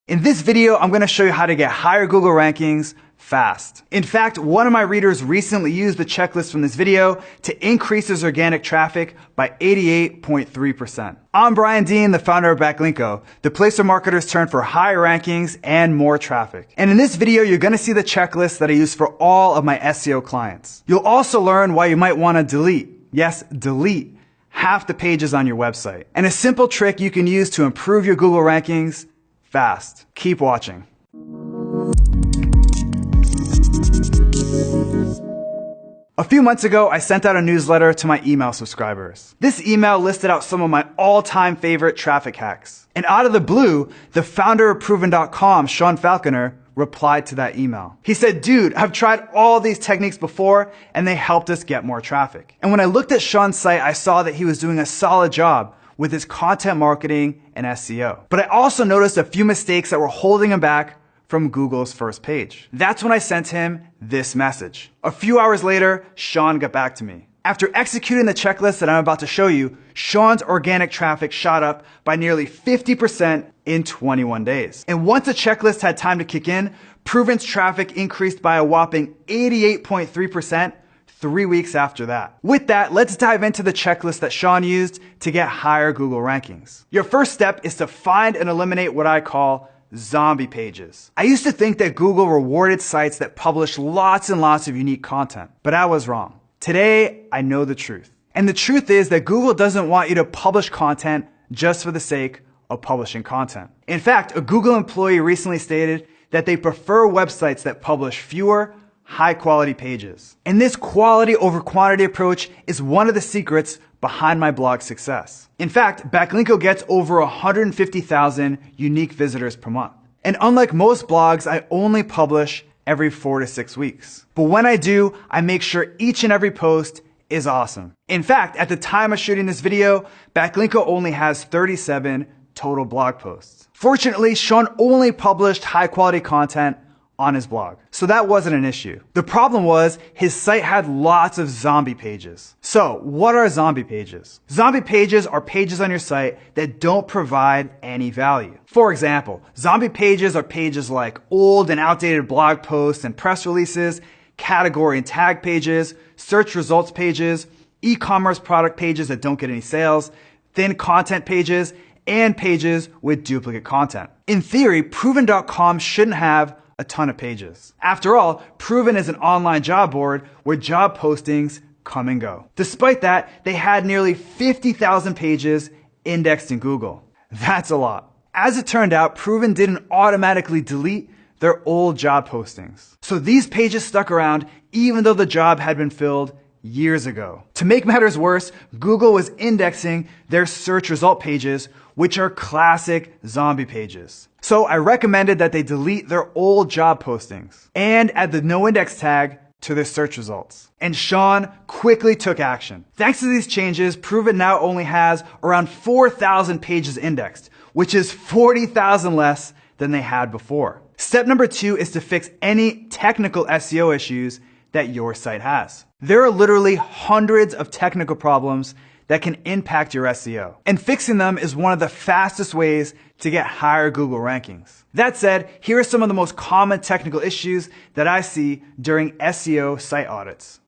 In this video, I'm going to show you how to get higher Google rankings fast. In fact, one of my readers recently used the checklist from this video to increase his organic traffic by 88.3%. I'm Brian Dean, the founder of Backlinko, the place where marketers turn for higher rankings and more traffic. And in this video, you're going to see the checklist that I use for all of my SEO clients. You'll also learn why you might want to delete half the pages on your website, and a simple trick you can use to improve your Google rankings fast. Keep watching. A few months ago, I sent out a newsletter to my email subscribers. This email listed out some of my all-time favorite traffic hacks. And out of the blue, the founder of Proven.com, Sean Falconer, replied to that email. He said, "Dude, I've tried all these techniques before and they helped us get more traffic." And when I looked at Sean's site, I saw that he was doing a solid job with his content marketing and SEO. But I also noticed a few mistakes that were holding him back from Google's first page. That's when I sent him this message. A few hours later, Sean got back to me. After executing the checklist that I'm about to show you, Sean's organic traffic shot up by nearly 50% in 21 days. And once the checklist had time to kick in, Proven's traffic increased by a whopping 88.3% 3 weeks after that. With that, let's dive into the checklist that Sean used to get higher Google rankings. Your first step is to find and eliminate what I call zombie pages. I used to think that Google rewarded sites that publish lots and lots of unique content, but I was wrong. Today, I know the truth. And the truth is that Google doesn't want you to publish content just for the sake of publishing content. In fact, a Google employee recently stated that they prefer websites that publish fewer, high-quality pages. And this quality over quantity approach is one of the secrets behind my blog's success. In fact, Backlinko gets over 150,000 unique visitors per month. And unlike most blogs, I only publish every 4 to 6 weeks. But when I do, I make sure each and every post is awesome. In fact, at the time of shooting this video, Backlinko only has 37 total blog posts. Fortunately, Sean only published high-quality content on his blog, so that wasn't an issue. The problem was his site had lots of zombie pages. So what are zombie pages? Zombie pages are pages on your site that don't provide any value. For example, zombie pages are pages like old and outdated blog posts and press releases, category and tag pages, search results pages, e-commerce product pages that don't get any sales, thin content pages, and pages with duplicate content. In theory, Proven.com shouldn't have a ton of pages. After all, Proven is an online job board where job postings come and go. Despite that, they had nearly 50,000 pages indexed in Google. That's a lot. As it turned out, Proven didn't automatically delete their old job postings. So these pages stuck around even though the job had been filled years ago. To make matters worse, Google was indexing their search result pages, which are classic zombie pages. So I recommended that they delete their old job postings and add the no index tag to their search results. And Sean quickly took action. Thanks to these changes, Proven now only has around 4,000 pages indexed, which is 40,000 less than they had before. Step number 2 is to fix any technical SEO issues that your site has. There are literally hundreds of technical problems that can impact your SEO. And fixing them is one of the fastest ways to get higher Google rankings. That said, here are some of the most common technical issues that I see during SEO site audits.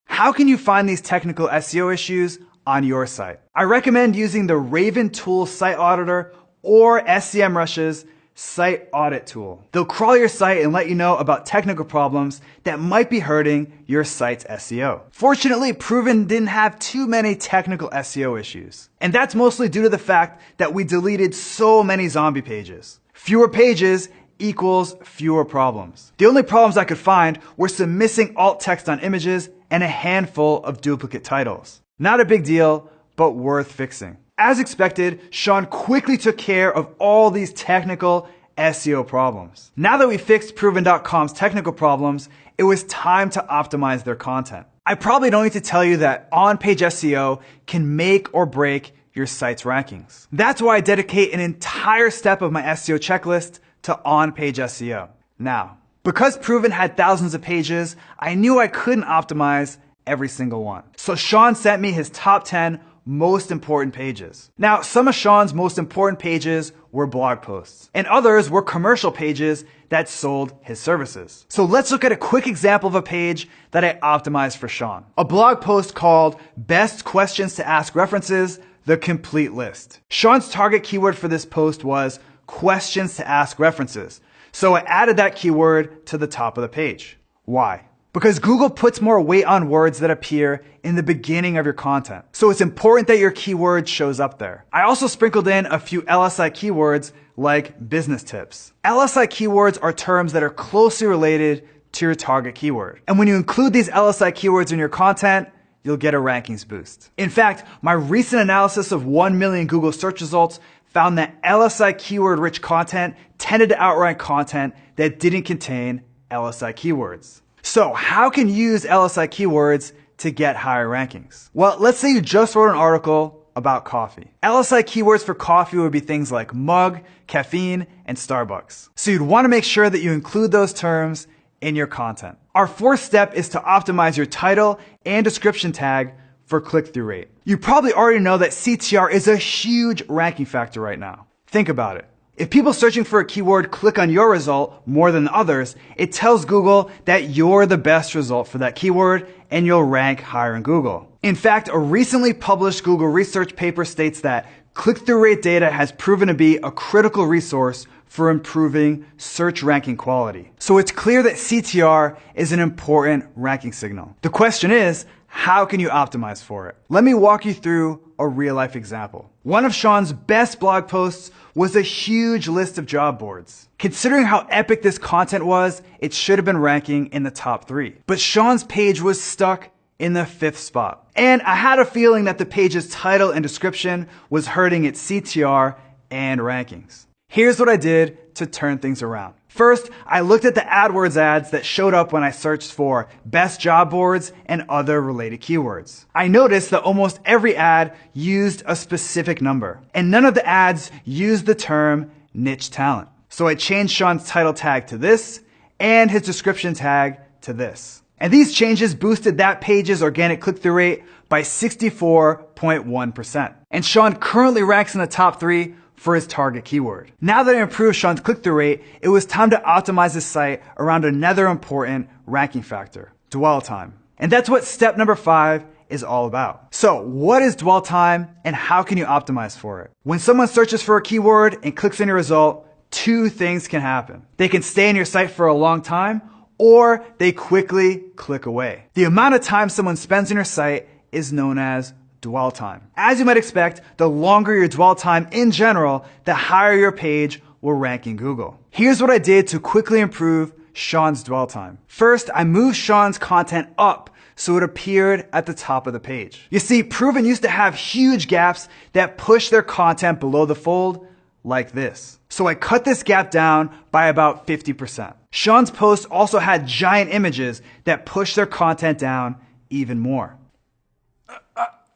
How can you find these technical SEO issues on your site? I recommend using the Raven Tool Site Auditor or SEMrush's Site Audit tool. They'll crawl your site and let you know about technical problems that might be hurting your site's SEO. Fortunately, Proven didn't have too many technical SEO issues. And that's mostly due to the fact that we deleted so many zombie pages. Fewer pages equals fewer problems. The only problems I could find were some missing alt text on images and a handful of duplicate titles. Not a big deal, but worth fixing. As expected, Sean quickly took care of all these technical SEO problems. Now that we fixed Proven.com's technical problems, it was time to optimize their content. I probably don't need to tell you that on-page SEO can make or break your site's rankings. That's why I dedicate an entire step of my SEO checklist to on-page SEO. Now, because Proven had thousands of pages, I knew I couldn't optimize every single one. So Sean sent me his top 10 most important pages. Now, some of Sean's most important pages were blog posts, and others were commercial pages that sold his services. So let's look at a quick example of a page that I optimized for Sean. A blog post called Best Questions to Ask References, the Complete List. Sean's target keyword for this post was questions to ask references. So I added that keyword to the top of the page. Why? Because Google puts more weight on words that appear in the beginning of your content. So it's important that your keyword shows up there. I also sprinkled in a few LSI keywords like business tips. LSI keywords are terms that are closely related to your target keyword. And when you include these LSI keywords in your content, you'll get a rankings boost. In fact, my recent analysis of 1 million Google search results found that LSI keyword-rich content tended to outrank content that didn't contain LSI keywords. So how can you use LSI keywords to get higher rankings? Well, let's say you just wrote an article about coffee. LSI keywords for coffee would be things like mug, caffeine, and Starbucks. So you'd want to make sure that you include those terms in your content. Our fourth step is to optimize your title and description tag for click-through rate. You probably already know that CTR is a huge ranking factor right now. Think about it. If people searching for a keyword click on your result more than others, it tells Google that you're the best result for that keyword and you'll rank higher in Google. In fact, a recently published Google research paper states that click-through rate data has proven to be a critical resource for improving search ranking quality. So it's clear that CTR is an important ranking signal. The question is, how can you optimize for it? Let me walk you through a real-life example. One of Sean's best blog posts was a huge list of job boards. Considering how epic this content was, it should have been ranking in the top 3. But Sean's page was stuck in the 5th spot. And I had a feeling that the page's title and description was hurting its CTR and rankings. Here's what I did to turn things around. First, I looked at the AdWords ads that showed up when I searched for best job boards and other related keywords. I noticed that almost every ad used a specific number, and none of the ads used the term niche talent. So I changed Sean's title tag to this and his description tag to this. And these changes boosted that page's organic click-through rate by 64.1%. And Sean currently ranks in the top 3 for his target keyword. Now that I improved Sean's click-through rate, it was time to optimize his site around another important ranking factor, dwell time. And that's what step number 5 is all about. So what is dwell time and how can you optimize for it? When someone searches for a keyword and clicks on your result, 2 things can happen. They can stay in your site for a long time, or they quickly click away. The amount of time someone spends on your site is known as dwell time. As you might expect, the longer your dwell time in general, the higher your page will rank in Google. Here's what I did to quickly improve Sean's dwell time. First, I moved Sean's content up so it appeared at the top of the page. You see, Proven used to have huge gaps that pushed their content below the fold like this. So I cut this gap down by about 50%. Sean's posts also had giant images that pushed their content down even more.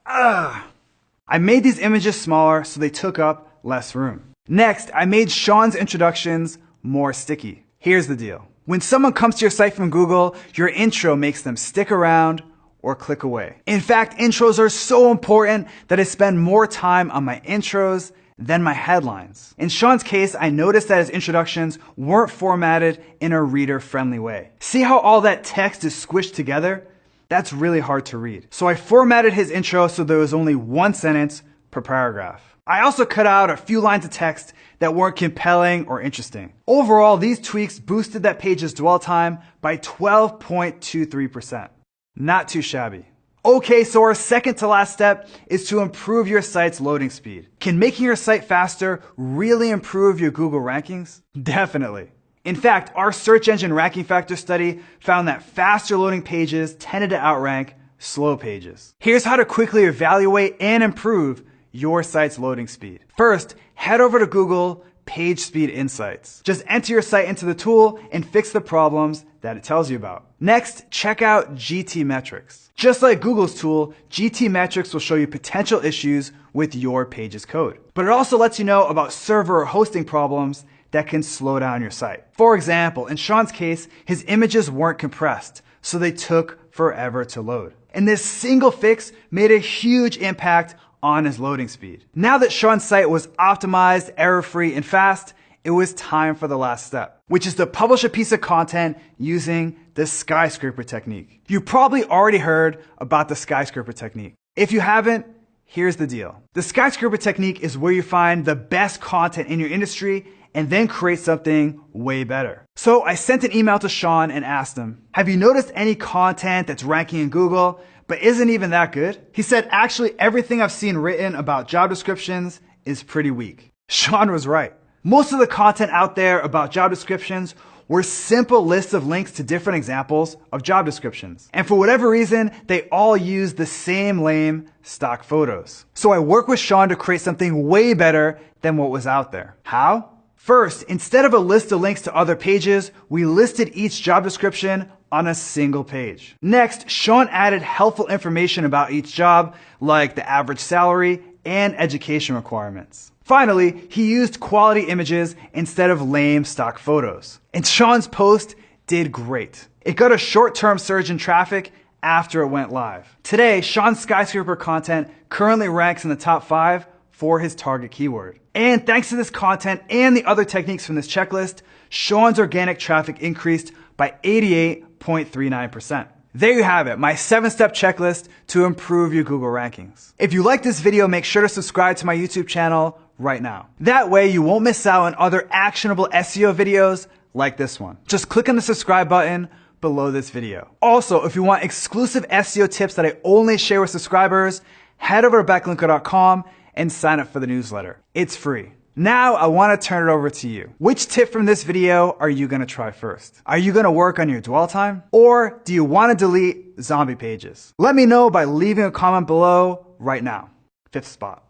I made these images smaller so they took up less room. Next, I made Sean's introductions more sticky. Here's the deal. When someone comes to your site from Google, your intro makes them stick around or click away. In fact, intros are so important that I spend more time on my intros than my headlines. In Sean's case, I noticed that his introductions weren't formatted in a reader-friendly way. See how all that text is squished together? That's really hard to read. So I formatted his intro so there was only 1 sentence per paragraph. I also cut out a few lines of text that weren't compelling or interesting. Overall, these tweaks boosted that page's dwell time by 12.23%. Not too shabby. Okay, so our second to last step is to improve your site's loading speed. Can making your site faster really improve your Google rankings? Definitely. In fact, our search engine ranking factor study found that faster loading pages tended to outrank slow pages. Here's how to quickly evaluate and improve your site's loading speed. First, head over to Google Page Speed Insights. Just enter your site into the tool and fix the problems that it tells you about. Next, check out GT Metrics. Just like Google's tool, GT Metrics will show you potential issues with your page's code. But it also lets you know about server or hosting problems that can slow down your site. For example, in Sean's case, his images weren't compressed, so they took forever to load. And this single fix made a huge impact on his loading speed. Now that Sean's site was optimized, error-free, and fast, it was time for the last step, which is to publish a piece of content using the skyscraper technique. You probably already heard about the skyscraper technique. If you haven't, here's the deal. The skyscraper technique is where you find the best content in your industry and then create something way better. So I sent an email to Sean and asked him, have you noticed any content that's ranking in Google but isn't even that good? He said, actually, everything I've seen written about job descriptions is pretty weak. Sean was right. Most of the content out there about job descriptions were simple lists of links to different examples of job descriptions. And for whatever reason, they all use the same lame stock photos. So I worked with Sean to create something way better than what was out there. How? First, instead of a list of links to other pages, we listed each job description on a single page. Next, Sean added helpful information about each job, like the average salary and education requirements. Finally, he used quality images instead of lame stock photos. And Sean's post did great. It got a short-term surge in traffic after it went live. Today, Sean's skyscraper content currently ranks in the top 5 for his target keyword. And thanks to this content and the other techniques from this checklist, Sean's organic traffic increased by 88.39%. There you have it, my 7-step checklist to improve your Google rankings. If you like this video, make sure to subscribe to my YouTube channel right now. That way you won't miss out on other actionable SEO videos like this one. Just click on the subscribe button below this video. Also, if you want exclusive SEO tips that I only share with subscribers, head over to backlinko.com and sign up for the newsletter. It's free. Now I want to turn it over to you. Which tip from this video are you going to try first? Are you going to work on your dwell time? Or do you want to delete zombie pages? Let me know by leaving a comment below right now. 5th spot.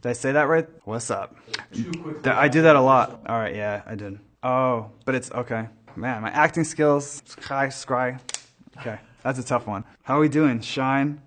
Did I say that right? What's up? I do that a lot. All right, yeah, I did. Oh, but it's okay. Man, my acting skills, scry. Okay, that's a tough one. How are we doing? Shine?